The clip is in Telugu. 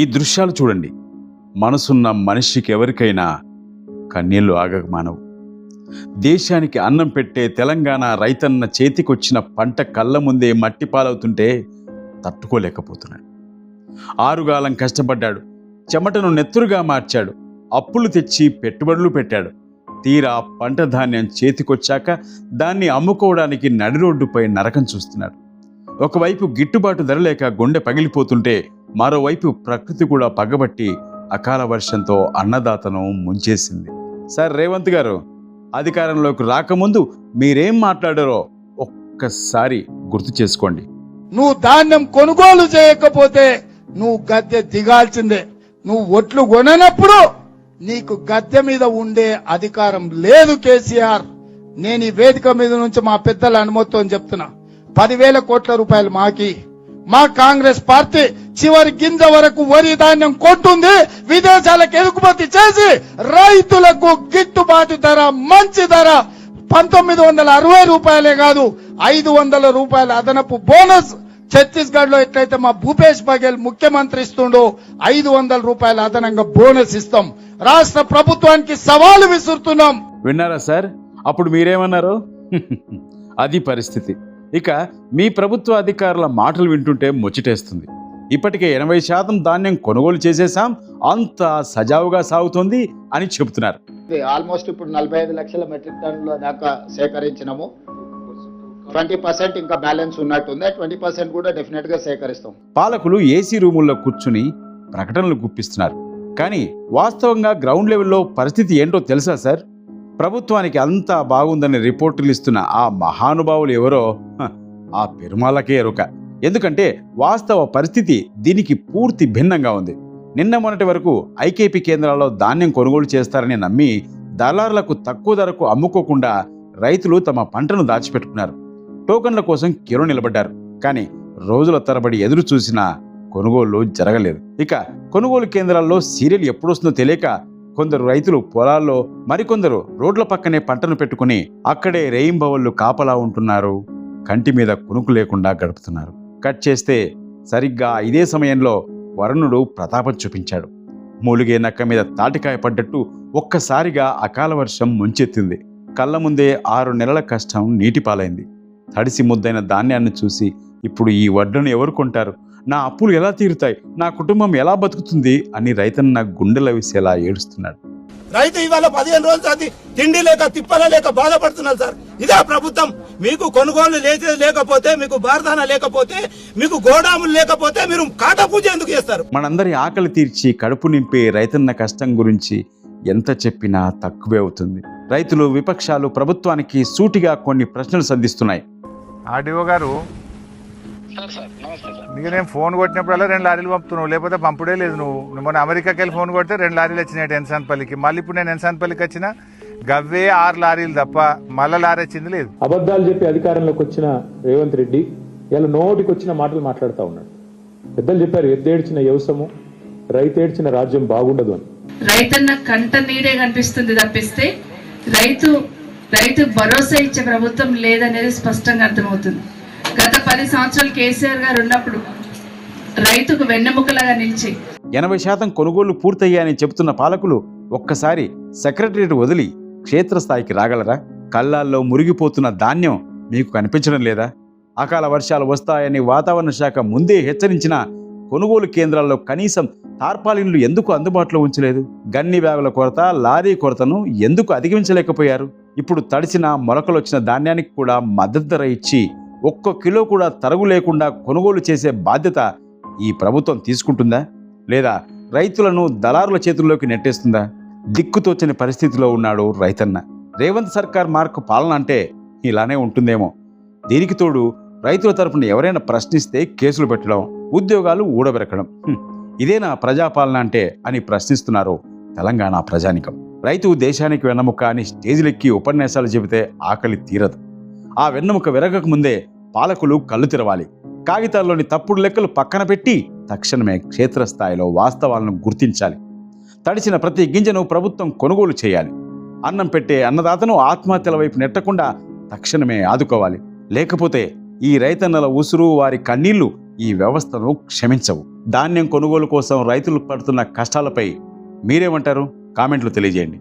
ఈ దృశ్యాలు చూడండి. మనసున్న మనిషికి ఎవరికైనా కన్నీళ్లు ఆగక మానవు. దేశానికి అన్నం పెట్టే తెలంగాణ రైతన్న చేతికొచ్చిన పంట కళ్ళ ముందే మట్టి పాలవుతుంటే తట్టుకోలేకపోతున్నాడు. ఆరుగాలం కష్టపడ్డాడు, చెమటను నెత్తురుగా మార్చాడు, అప్పులు తెచ్చి పెట్టుబడులు పెట్టాడు. తీరా పంట ధాన్యం చేతికొచ్చాక దాన్ని అమ్ముకోవడానికి నడి రోడ్డుపై నరకం చూస్తున్నాడు. ఒకవైపు గిట్టుబాటు ధర లేక గుండె పగిలిపోతుంటే మరోవైపు ప్రకృతి కూడా పగబట్టి అకాల వర్షంతో అన్నదాతను ముంచేసింది. సార్ రేవంత్ గారు, అధికారంలోకి రాకముందు మీరేం మాట్లాడారో ఒక్కసారి గుర్తు చేసుకోండి. నువ్వు ధాన్యం కొనుగోలు చేయకపోతే నువ్వు గద్దె దిగాల్సిందే. నువ్వు ఒట్లు కొననప్పుడు నీకు గద్దె మీద ఉండే అధికారం లేదు కేసీఆర్. నేను ఈ వేదిక మీద నుంచి మా పెద్దల అనుమతితో చెప్తున్నా, 10,000 కోట్ల రూపాయలు మా కాంగ్రెస్ పార్టీ చివరి గింజ వరకు వరి ధాన్యం కొంటుంది, విదేశాలకు ఎగుమతి చేసి రైతులకు గిట్టుబాటు ధర, మంచి ధర 1960 రూపాయలే కాదు 500 రూపాయల అదనపు బోనస్. ఛత్తీస్గఢ్ లో ఎట్లయితే మా భూపేష్ బఘేల్ ముఖ్యమంత్రి ఇస్తుండో 500 రూపాయల అదనంగా బోనస్ ఇస్తాం. రాష్ట్ర ప్రభుత్వానికి సవాలు విసురుతున్నాం. విన్నారా సార్? అప్పుడు మీరేమన్నారు? అది పరిస్థితి. ఇక మీ ప్రభుత్వ అధికారుల మాటలు వింటుంటే ముచ్చటేస్తుంది. ఇప్పటికే 80% ధాన్యం కొనుగోలు చేసేసాం, అంతా సజావుగా సాగుతుంది అని చెబుతున్నారు. ఆల్మోస్ట్ ఇప్పుడు 45 లక్షల మెట్రిక్ టన్నుల దాకా సేకరించినాము. 20% ఇంకా బ్యాలెన్స్ ఉన్నట్టుంది. 20% కూడా డెఫినెట్ గా సేకరిస్తాం. పాలకులు ఏసీ రూముల్లో కూర్చుని ప్రకటనలు గుప్పిస్తున్నారు. కానీ వాస్తవంగా గ్రౌండ్ లెవెల్లో పరిస్థితి ఏంటో తెలుసా సార్? ప్రభుత్వానికి అంతా బాగుందని రిపోర్టులు ఇస్తున్న ఆ మహానుభావులు ఎవరో ఆ పెరుమాళ్ళకే ఎరుక. ఎందుకంటే వాస్తవ పరిస్థితి దీనికి పూర్తి భిన్నంగా ఉంది. నిన్న మొన్నటి వరకు ఐకేపీ కేంద్రాల్లో ధాన్యం కొనుగోలు చేస్తారని నమ్మి దళారులకు తక్కువ ధరకు అమ్ముకోకుండా రైతులు తమ పంటను దాచిపెట్టుకున్నారు. టోకన్ల కోసం క్యూలో నిలబడ్డారు. కానీ రోజుల తరబడి ఎదురు చూసినా కొనుగోళ్లు జరగలేదు. ఇక కొనుగోలు కేంద్రాల్లో సీరియల్ ఎప్పుడొస్తుందో తెలియక కొందరు రైతులు పొలాల్లో, మరికొందరు రోడ్ల పక్కనే పంటను పెట్టుకుని అక్కడే రేయింబవళ్లు కాపలా ఉంటున్నారు. కంటి మీద కునుకు లేకుండా గడుపుతున్నారు. కట్ చేస్తే సరిగ్గా ఇదే సమయంలో వరుణుడు ప్రతాపం చూపించాడు. మూలిగే నక్క మీద తాటికాయ పడ్డట్టు ఒక్కసారిగా అకాల వర్షం ముంచెత్తింది. కళ్ళ ముందే 6 నెలల కష్టం నీటిపాలైంది. తడిసి ముద్దైన ధాన్యాన్ని చూసి ఇప్పుడు ఈ వడ్లను ఎవరు కొంటారు, నా అప్పులు ఎలా తీరుతాయి, నా కుటుంబం ఎలా బతుకుతుంది అని రైతన్న గుండెల విసేలా ఏడుస్తున్నాడు. రైతు ఇవాళ 15 రోజులు తిండి లేక తిప్పల లేక బాధపడుతున్నారు సార్. ఇదే ప్రభుత్వం. మీకు కొనుగోలు లేకపోతే, మీకు బార్దాన లేకపోతే, మీకు గోడాములు లేకపోతే మీరు కాటా పూజ ఎందుకు చేస్తారు? మనందరి ఆకలి తీర్చి కడుపు నింపే రైతన్న కష్టం గురించి ఎంత చెప్పినా తక్కువే అవుతుంది. రైతులు, విపక్షాలు ప్రభుత్వానికి సూటిగా కొన్ని ప్రశ్నలు సంధిస్తున్నాయి. ఆర్డీఓ గారు, నీకు నేను ఫోన్ కొట్టినప్పుడల్లా 2 లారీలు పంపుతున్నావు, లేకపోతే పంపుడే లేదు. నువ్వు మొన్న అమెరికాకి వెళ్ళి ఫోన్ కొడితే 2 లారీలు వచ్చినాయి ఎన్సాన్పల్లికి. మళ్ళీ ఇప్పుడు నేను ఎన్సాన్పల్లికి వచ్చిన గవ్వే 6 లారీలు తప్ప మళ్ళా లారీ వచ్చింది లేదు. అబద్ధాలు చెప్పి అధికారంలోకి వచ్చిన రేవంత్ రెడ్డి ఇలా నోటికి వచ్చిన మాటలు మాట్లాడుతూ ఉన్నాడు. పెద్దలు చెప్పారు, ఎద్దేడ్చిన వ్యవసము, రైతేడ్చిన రాజ్యం బాగుండదు అని. రైతన్న కంట నీడే కనిపిస్తుంది తప్పిస్తే రైతు భరోసా ఇచ్చే ప్రభుత్వం లేదనేది స్పష్టంగా అర్థమవుతుంది. గత 10 సంవత్సరాలు కేసీఆర్ గారు ఉన్నప్పుడు రైతుకు వెన్నెముకలాగా నిలిచి 80% కొనుగోలు పూర్తయ్యాయని చెబుతున్న పాలకులు ఒక్కసారి సెక్రటరియట్ వదిలి క్షేత్రస్థాయికి రాగలరా? కళ్ళాల్లో మురిగిపోతున్న ధాన్యం మీకు కనిపించడం లేదా? అకాల వర్షాలు వస్తాయని వాతావరణ శాఖ ముందే హెచ్చరించిన కొనుగోలు కేంద్రాల్లో కనీసం టార్పాలిన్లు ఎందుకు అందుబాటులో ఉంచలేదు? గన్ని బ్యాగుల కొరత, లారీ కొరతను ఎందుకు అధిగమించలేకపోయారు? ఇప్పుడు తడిసిన మొలకలొచ్చిన ధాన్యానికి కూడా మద్దతు ధర ఇచ్చి 1 కిలో కూడా తరుగు లేకుండా కొనుగోలు చేసే బాధ్యత ఈ ప్రభుత్వం తీసుకుంటుందా? లేదా రైతులను దళారుల చేతుల్లోకి నెట్టేస్తుందా? దిక్కుతోచని పరిస్థితిలో ఉన్నాడు రైతన్న. రేవంత్ సర్కార్ మార్కు పాలన అంటే ఇలానే ఉంటుందేమో. దీనికి తోడు రైతుల తరపున ఎవరైనా ప్రశ్నిస్తే కేసులు పెట్టడం, ఉద్యోగాలు ఊడబెరకడం. ఇదేనా ప్రజాపాలన అంటే అని ప్రశ్నిస్తున్నారు తెలంగాణ ప్రజానికం. రైతు దేశానికి వెన్నెముక అని స్టేజ్లెక్కి ఉపన్యాసాలు చెబితే ఆకలి తీరదు. ఆ వెన్నెముక విరగక ముందే పాలకులు కళ్ళు తెరవాలి. కాగితాల్లోని తప్పుడు లెక్కలు పక్కన పెట్టి తక్షణమే క్షేత్రస్థాయిలో వాస్తవాలను గుర్తించాలి. తడిసిన ప్రతి గింజను ప్రభుత్వం కొనుగోలు చేయాలి. అన్నం పెట్టే అన్నదాతను ఆత్మహత్యల వైపు నెట్టకుండా తక్షణమే ఆదుకోవాలి. లేకపోతే ఈ రైతన్నల ఉసురు, వారి కన్నీళ్లు ఈ వ్యవస్థను క్షమించవు. ధాన్యం కొనుగోలు కోసం రైతులు పడుతున్న కష్టాలపై మీరేమంటారు? కామెంట్లు తెలియజేయండి.